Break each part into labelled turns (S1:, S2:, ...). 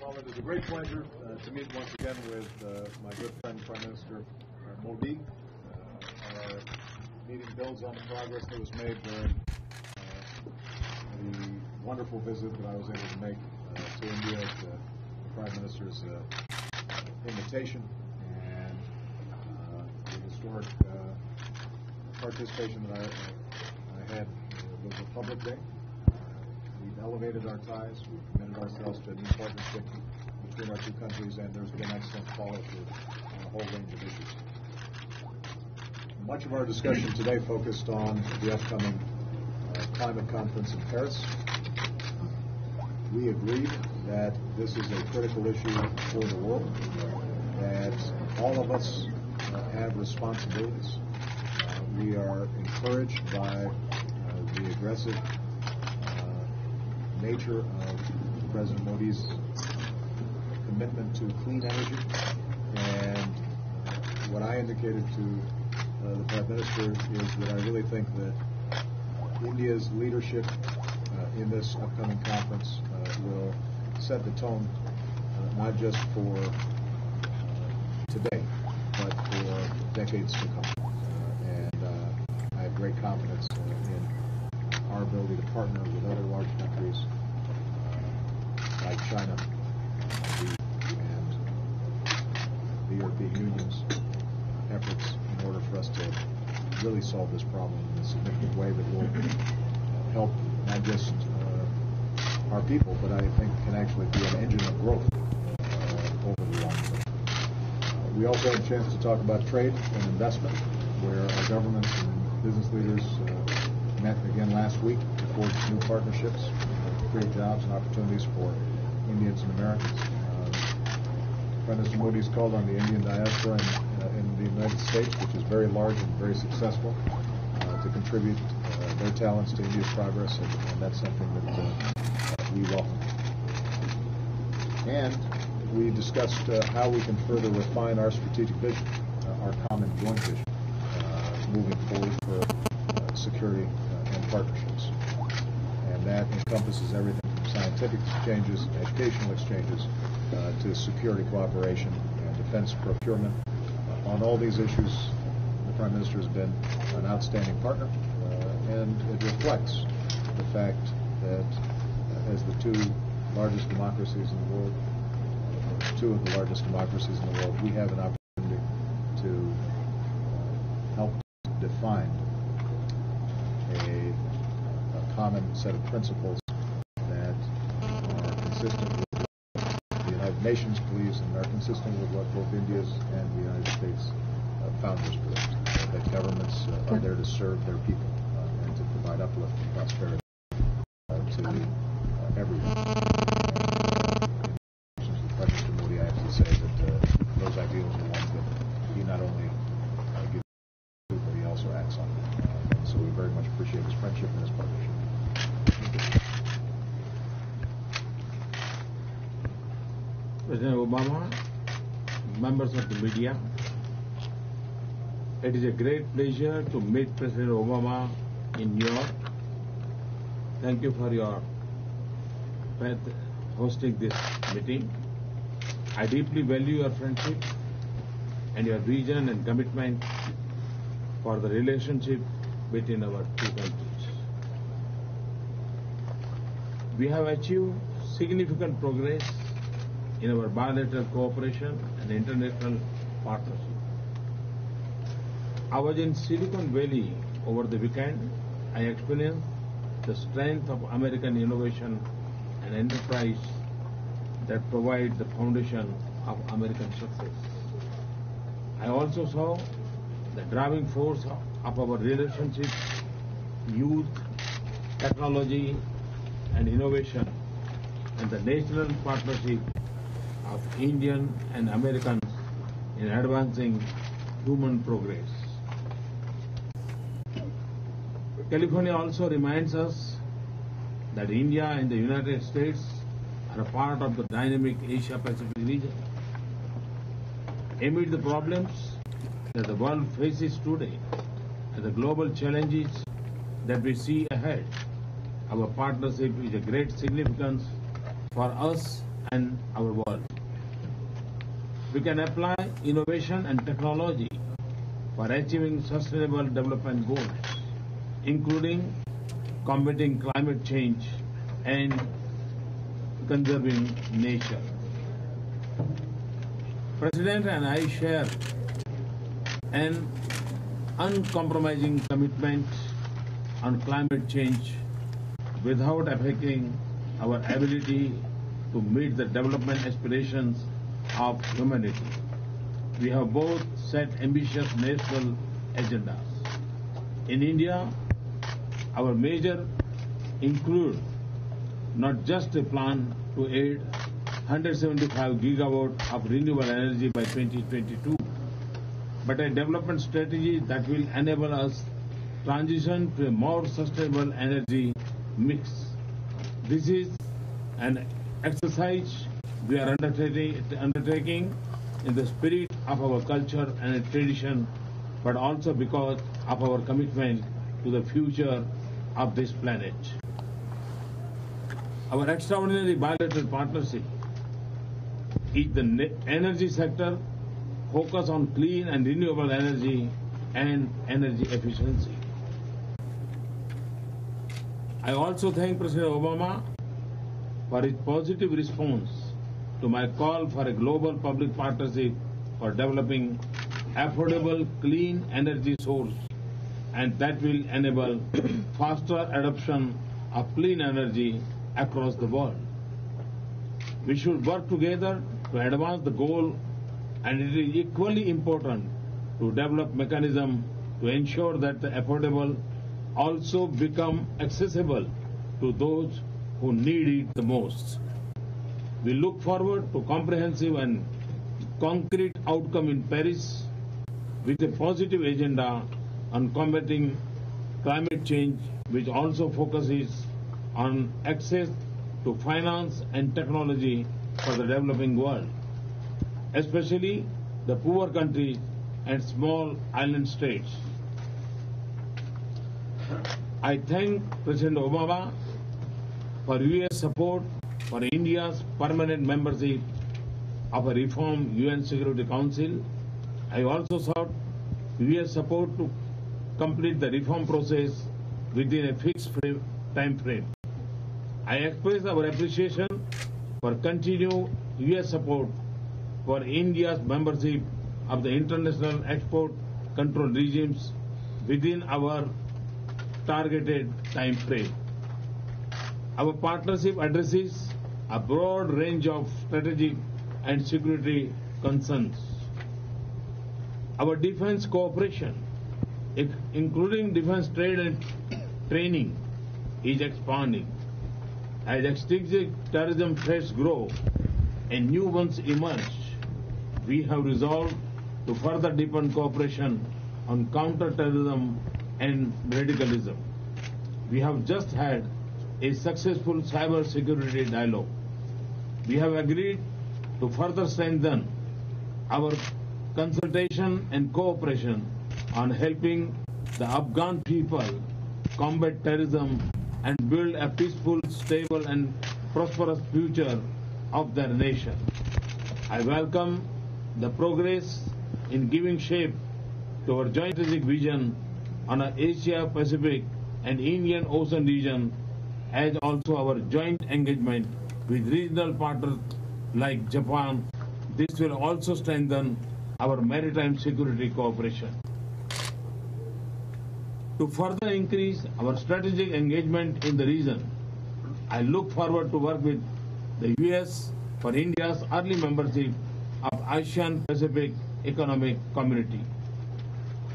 S1: Well, it is a great pleasure to meet once again with my good friend Prime Minister Modi. Our meeting builds on the progress that was made during the wonderful visit that I was able to make to India at the Prime Minister's invitation, and the historic participation that I had was a public day. We've elevated our ties, we've committed ourselves to a new partnership between our two countries, and there's been excellent follow-through on a whole range of issues. Much of our discussion today focused on the upcoming climate conference in Paris. We agreed that this is a critical issue for the world, that all of us have responsibilities. We are encouraged by the aggressive nature of President Modi's commitment to clean energy, and what I indicated to the Prime Minister is that I really think that India's leadership in this upcoming conference will set the tone not just for today, but for decades to come. I have great confidence in our ability to partner with other large countries like China and the European Union's efforts in order for us to really solve this problem in a significant way that will help not just our people, but I think can actually be an engine of growth over the long term. We also had a chance to talk about trade and investment, where our governments and business leaders met again last week to forge new partnerships, create jobs and opportunities for Indians and Americans. Prime Minister Modi has called on the Indian diaspora in the United States, which is very large and very successful, to contribute their talents to India's progress, and that's something that we welcome. And we discussed how we can further refine our strategic vision, our common joint vision, moving forward for security and partnerships. And that encompasses everything from scientific exchanges, educational exchanges, to security cooperation and defense procurement. On all these issues, the Prime Minister has been an outstanding partner, and it reflects the fact that as the two largest democracies in the world, two of the largest democracies in the world, we have an opportunity to help define a common set of principles that are consistent with the United Nations believes and are consistent with what both India's and the United States founders believed, that governments are there to serve their people and to provide uplift and prosperity to everyone. Prime Minister Modi, I have to say that those ideals are ones that he not only gives to, but he also acts on them. So we very much appreciate his friendship and his partnership.
S2: President Obama, members of the media, it is a great pleasure to meet President Obama in New York. Thank you for your hosting this meeting. I deeply value your friendship and your vision and commitment for the relationship between our two countries. We have achieved significant progress in our bilateral cooperation and international partnership. I was in Silicon Valley over the weekend. I experienced the strength of American innovation and enterprise that provide the foundation of American success. I also saw the driving force of our relationship, youth, technology, and innovation, and the national partnership of Indian and Americans in advancing human progress. California also reminds us that India and the United States are a part of the dynamic Asia-Pacific region. Amid the problems that the world faces today and the global challenges that we see ahead, our partnership is of great significance for us and our world. We can apply innovation and technology for achieving sustainable development goals, including combating climate change and conserving nature. President and I share an uncompromising commitment on climate change without affecting our ability to meet the development aspirations of humanity. We have both set ambitious national agendas. In India, our measures include not just a plan to aid 175 gigawatt of renewable energy by 2022, but a development strategy that will enable us transition to a more sustainable energy mix. This is an exercise we are undertaking in the spirit of our culture and tradition, but also because of our commitment to the future of this planet. Our extraordinary bilateral partnership is the energy sector focus on clean and renewable energy and energy efficiency. I also thank President Obama for his positive response to my call for a global public partnership for developing affordable clean energy source, and that will enable faster adoption of clean energy across the world. We should work together to advance the goal, and it is equally important to develop mechanisms to ensure that the affordable also become accessible to those who need it the most. We look forward to comprehensive and concrete outcome in Paris with a positive agenda on combating climate change, which also focuses on access to finance and technology for the developing world, especially the poor countries and small island states. I thank President Obama for U.S. support for India's permanent membership of a reformed UN Security Council. I also sought U.S. support to complete the reform process within a fixed time frame. I express our appreciation for continued U.S. support for India's membership of the international export control regimes within our targeted time frame. Our partnership addresses a broad range of strategic and security concerns. Our defense cooperation, including defense trade and training, is expanding. As extinct terrorism threats grow and new ones emerge, we have resolved to further deepen cooperation on counter-terrorism and radicalism. We have just had a successful cyber security dialogue. We have agreed to further strengthen our consultation and cooperation on helping the Afghan people combat terrorism and build a peaceful, stable and prosperous future of their nation. I welcome the progress in giving shape to our joint strategic vision on our Asia-Pacific and Indian Ocean region, as also our joint engagement with regional partners like Japan. This will also strengthen our maritime security cooperation. To further increase our strategic engagement in the region, I look forward to work with the U.S. for India's early membership of ASEAN Pacific Economic Community.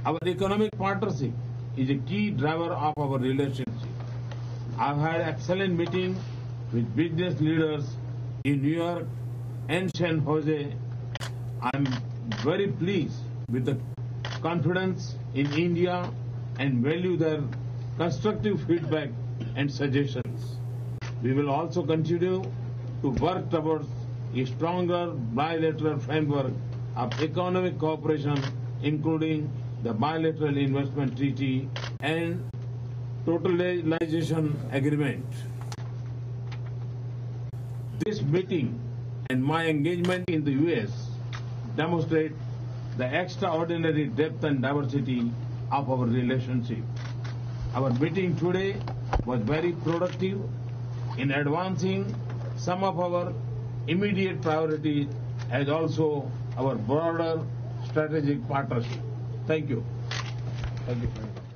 S2: Our economic partnership is a key driver of our relationship. I've had excellent meetings with business leaders in New York and San Jose. I'm very pleased with the confidence in India and value their constructive feedback and suggestions. We will also continue to work towards a stronger bilateral framework of economic cooperation, including the bilateral investment treaty and totalization agreement. This meeting and my engagement in the U.S. demonstrate the extraordinary depth and diversity of our relationship. Our meeting today was very productive in advancing some of our immediate priorities as also our broader strategic partnership. Thank you.
S1: Thank you very much.